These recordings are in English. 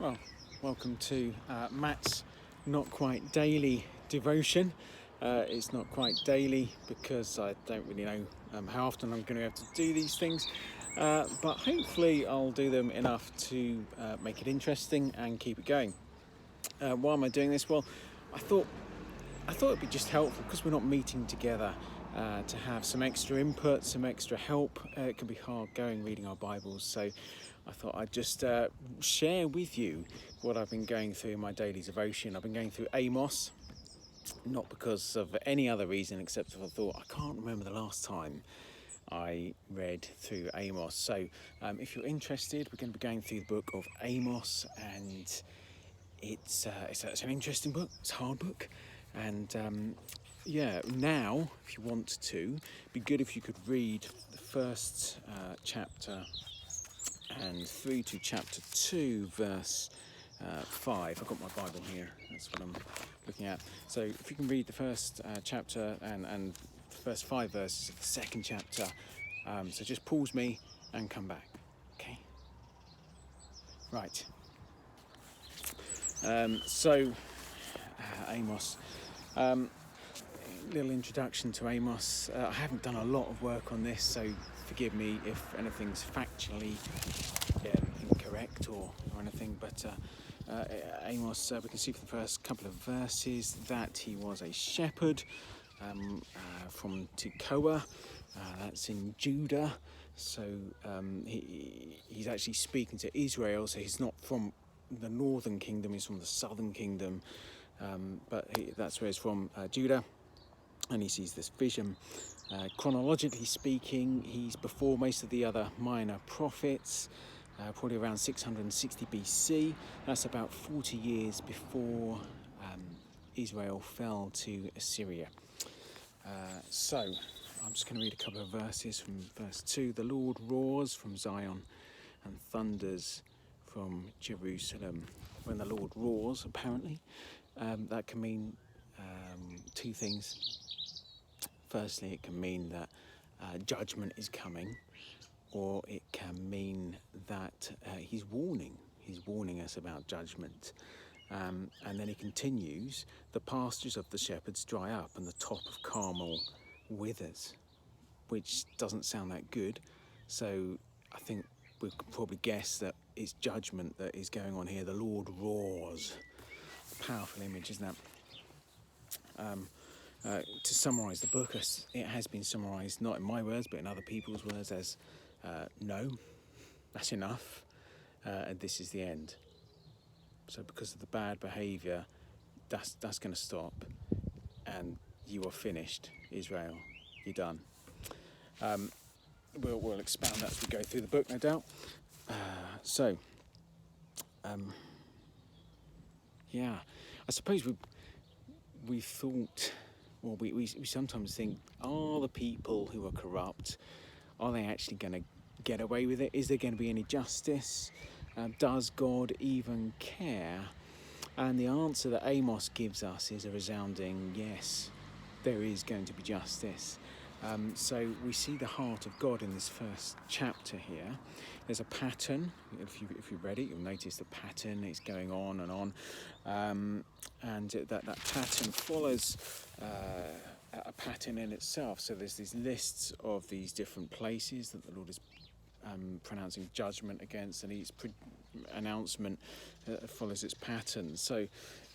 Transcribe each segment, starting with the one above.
Well, welcome to Matt's not quite daily devotion. It's not quite daily because I don't really know how often I'm going to be able to do these things, but hopefully I'll do them enough to make it interesting and keep it going. Why am I doing this? Well, I thought it'd be just helpful because we're not meeting together to have some extra input, some extra help. It can be hard going reading our Bibles, so I thought I'd just share with you what I've been going through in my daily devotion. I've been going through Amos, not because of any other reason except I thought I can't remember the last time I read through Amos. So if you're interested, we're going to be going through the book of Amos, and it's an interesting book. It's a hard book, and now if you want to, it'd be good if you could read the first chapter and through to chapter 2, verse 5. I've got my Bible here, that's what I'm looking at. So if you can read the first chapter and the first 5 verses of the second chapter, so just pause me and come back, okay? Right. Amos. Little introduction to Amos. I haven't done a lot of work on this, so forgive me if anything's factually incorrect or anything, but Amos, we can see from the first couple of verses that he was a shepherd from Tekoa, that's in Judah, so he's actually speaking to Israel, so he's not from the northern kingdom, he's from the southern kingdom, but that's where he's from, Judah. And he sees this vision. Chronologically speaking, he's before most of the other minor prophets, probably around 660 BC. That's about 40 years before Israel fell to Assyria. So I'm just going to read a couple of verses from verse 2. The Lord roars from Zion and thunders from Jerusalem. When the Lord roars, apparently, that can mean two things. Firstly, it can mean that judgment is coming, or it can mean that he's warning us about judgment. And then he continues, the pastures of the shepherds dry up and the top of Carmel withers, which doesn't sound that good. So I think we could probably guess that it's judgment that is going on here. The Lord roars. Powerful image, isn't that? To summarise the book, it has been summarised not in my words but in other people's words as no, that's enough, and this is the end. So because of the bad behaviour, that's going to stop, and you are finished, Israel. You're done. We'll expand that as we go through the book, no doubt. I suppose we thought. Well, we sometimes think, are the people who are corrupt, are they actually going to get away with it? Is there going to be any justice? Does God even care? And the answer that Amos gives us is a resounding yes, there is going to be justice. So we see the heart of God in this first chapter here. There's a pattern. If you read it, you'll notice the pattern is going on and on. And that pattern follows a pattern in itself. So there's these lists of these different places that the Lord is pronouncing judgment against, and each announcement follows its pattern. So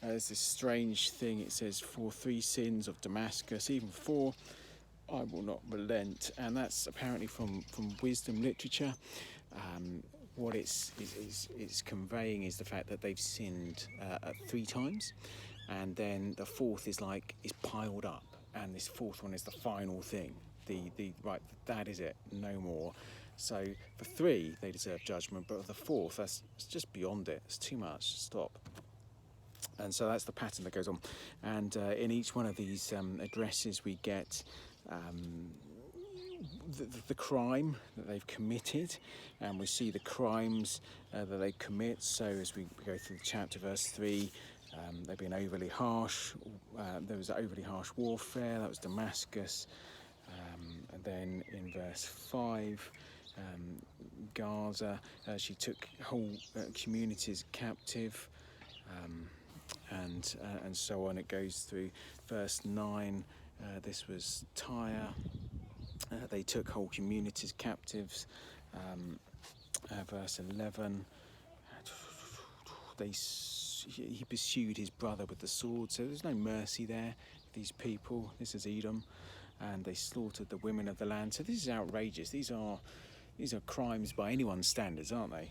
there's this strange thing. It says, for 3 sins of Damascus, even 4, I will not relent. And that's apparently from wisdom literature. What it's conveying is the fact that they've sinned 3 times, and then the 4th is piled up, and this 4th one is the final thing. Right, that is it, no more. So for 3 they deserve judgment, but for the 4th, it's just beyond it. It's too much. Stop. And so that's the pattern that goes on. And in each one of these addresses, we get the crime that they've committed, and we see the crimes that they commit. So as we go through the chapter, verse 3, they've been overly harsh. There was overly harsh warfare. That was Damascus. And then in verse 5, Gaza. She took whole communities captive, and so on. It goes through verse 9. This was Tyre. They took whole communities captives. Verse 11. He pursued his brother with the sword. So there's no mercy there. These people. This is Edom, and they slaughtered the women of the land. So this is outrageous. These are crimes by anyone's standards, aren't they?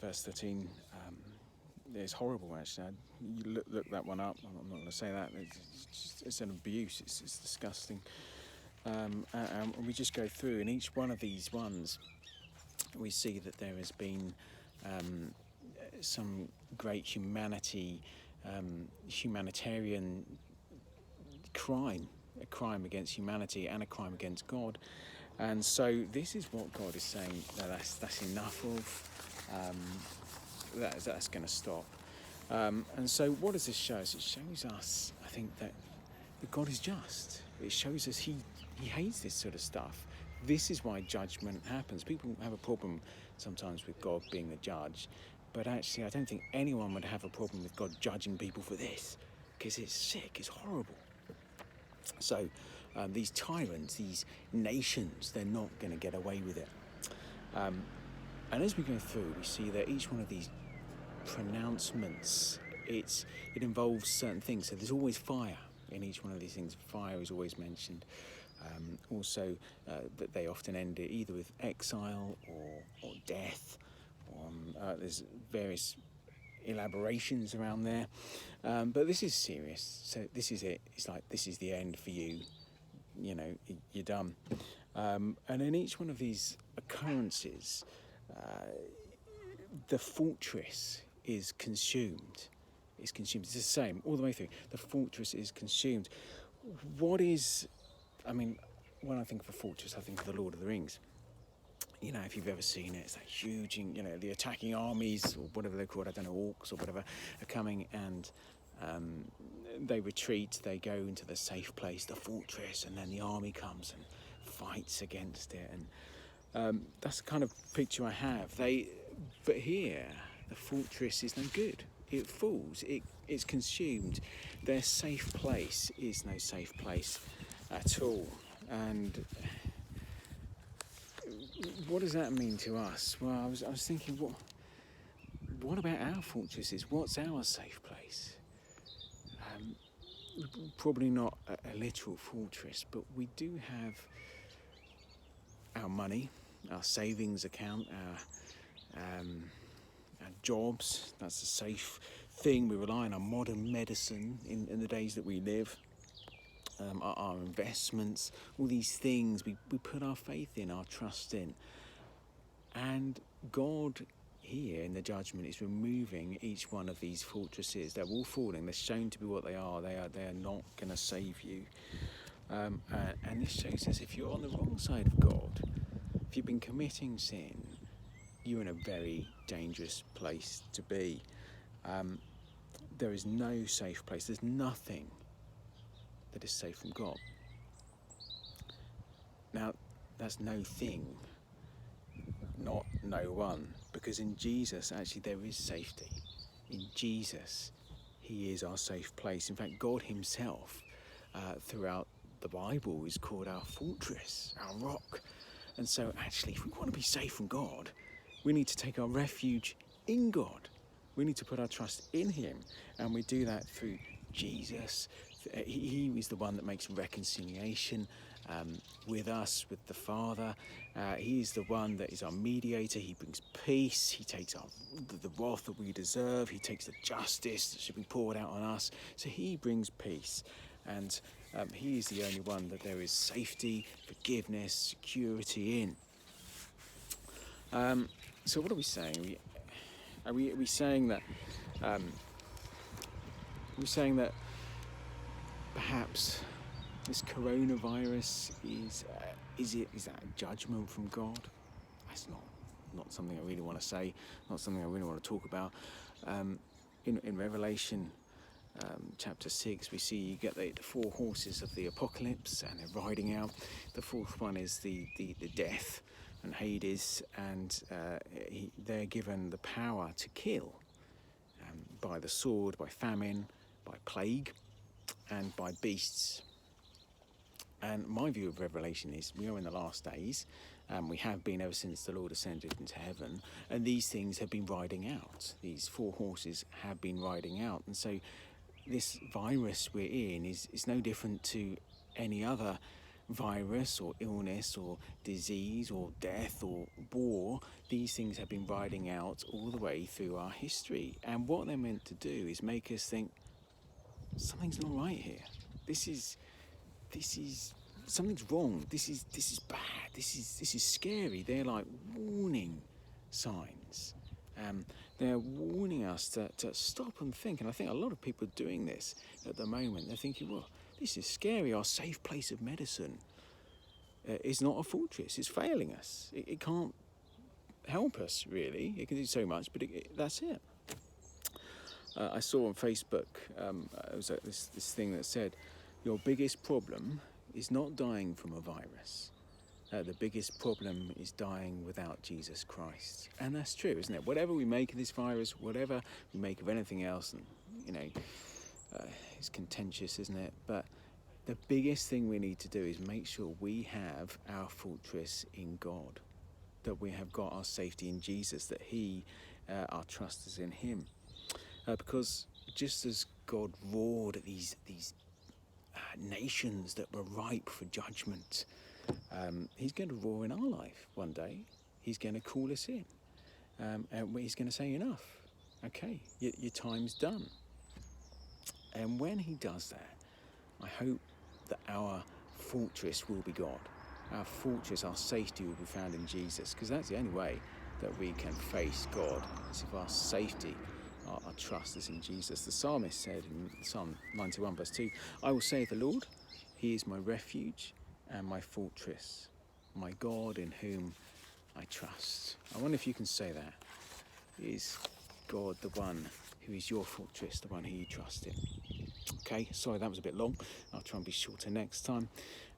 Verse 13. It's horrible, actually. You look that one up. I'm not going to say that. It's an abuse. It's disgusting. And we just go through, and each one of these ones, we see that there has been some great humanitarian crime, a crime against humanity and a crime against God. And so this is what God is saying, that's enough of. That's going to stop. And so what does this show us? It shows us, I think, that God is just. It shows us he hates this sort of stuff. This is why judgment happens. People have a problem sometimes with God being the judge, but actually I don't think anyone would have a problem with God judging people for this, because it's sick, it's horrible. So these tyrants, these nations, they're not going to get away with it. And as we go through, we see that each one of these pronouncements, it involves certain things. So there's always fire in each one of these things. Fire is always mentioned. Also, that they often end it either with exile or death. There's various elaborations around there. But this is serious. So this is it. It's like, this is the end for you. You know, you're done. And in each one of these occurrences, the fortress is consumed. It's consumed. It's the same all the way through. The fortress is consumed. When I think of a fortress, I think of the Lord of the Rings. You know, if you've ever seen it, it's that huge, the attacking armies, or whatever they're called, I don't know, orcs or whatever, are coming, and they retreat, they go into the safe place, the fortress, and then the army comes and fights against it. And that's the kind of picture I have. But here, the fortress is no good. It falls. It's consumed. Their safe place is no safe place at all. And what does that mean to us? Well, I was thinking, what about our fortresses? What's our safe place? Probably not a literal fortress, but we do have our money, our savings account, our jobs. That's a safe thing. We rely on our modern medicine in the days that we live. Our investments, all these things we put our faith in, our trust in. And God here in the judgment is removing each one of these fortresses. They're all falling. They're shown to be what they are. They are not going to save you. And this shows us, if you're on the wrong side of God, if you've been committing sin, you're in a very dangerous place to be. There is no safe place. There's nothing that is safe from God. Now, that's no thing, not no one, because in Jesus, actually, there is safety. In Jesus, he is our safe place. In fact, God himself, throughout the Bible, is called our fortress, our rock. And so, actually, if we want to be safe from God, we need to take our refuge in God. We need to put our trust in him, and we do that through Jesus. He is the one that makes reconciliation with us, with the Father. He is the one that is our mediator. He brings peace. He takes the wrath that we deserve. He takes the justice that should be poured out on us. So he brings peace. And he is the only one that there is safety, forgiveness, security in. So what are we saying? Are we saying that? Are we saying that perhaps this coronavirus is that a judgment from God? That's not something I really want to say. Not something I really want to talk about. In Revelation chapter 6, we see you get the 4 horses of the apocalypse, and they're riding out. The 4th one is the death. and Hades, and they're given the power to kill by the sword, by famine, by plague, and by beasts. And my view of Revelation is we are in the last days, and we have been ever since the Lord ascended into heaven, and these things have been riding out. These 4 horses have been riding out. And so this virus we're in is no different to any other virus or illness or disease or death or war. These things have been riding out all the way through our history. And what they're meant to do is make us think, something's not right here. This is something's wrong. This is bad. This is scary. They're like warning signs. They're warning us to stop and think. And I think a lot of people are doing this at the moment. They're thinking, well, this is scary. Our safe place of medicine is not a fortress. It's failing us. It can't help us, really. It can do so much, but that's it. I saw on Facebook, it was this thing that said, your biggest problem is not dying from a virus. The biggest problem is dying without Jesus Christ. And that's true, isn't it? Whatever we make of this virus, whatever we make of anything else, and it's contentious, isn't it? But the biggest thing we need to do is make sure we have our fortress in God, that we have got our safety in Jesus, that our trust is in him. Because just as God roared at these nations that were ripe for judgment, he's going to roar in our life one day. He's going to call us in, and he's going to say, enough, okay, your time's done. And when he does that, I hope that our fortress will be God. Our fortress, our safety will be found in Jesus, because that's the only way that we can face God, is if our safety, our trust is in Jesus. The psalmist said in Psalm 91 verse 2, I will say of the Lord, he is my refuge and my fortress, my God in whom I trust. I wonder if you can say that. Is God the one who is your fortress, the one who you trust in? Okay, sorry that was a bit long. I'll try and be shorter next time.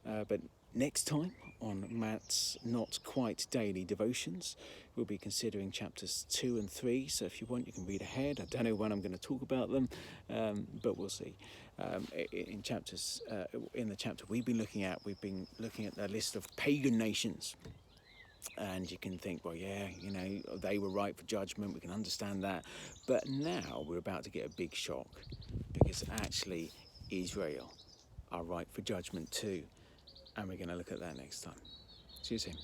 But next time on Matt's Not Quite Daily Devotions, we'll be considering chapters 2 and 3. So if you want, you can read ahead. I don't know when I'm going to talk about them, but we'll see. In the chapter we've been looking at the list of pagan nations. And you can think, well, yeah, they were ripe for judgment. We can understand that. But now we're about to get a big shock, because actually Israel are ripe for judgment too. And we're going to look at that next time. See you soon.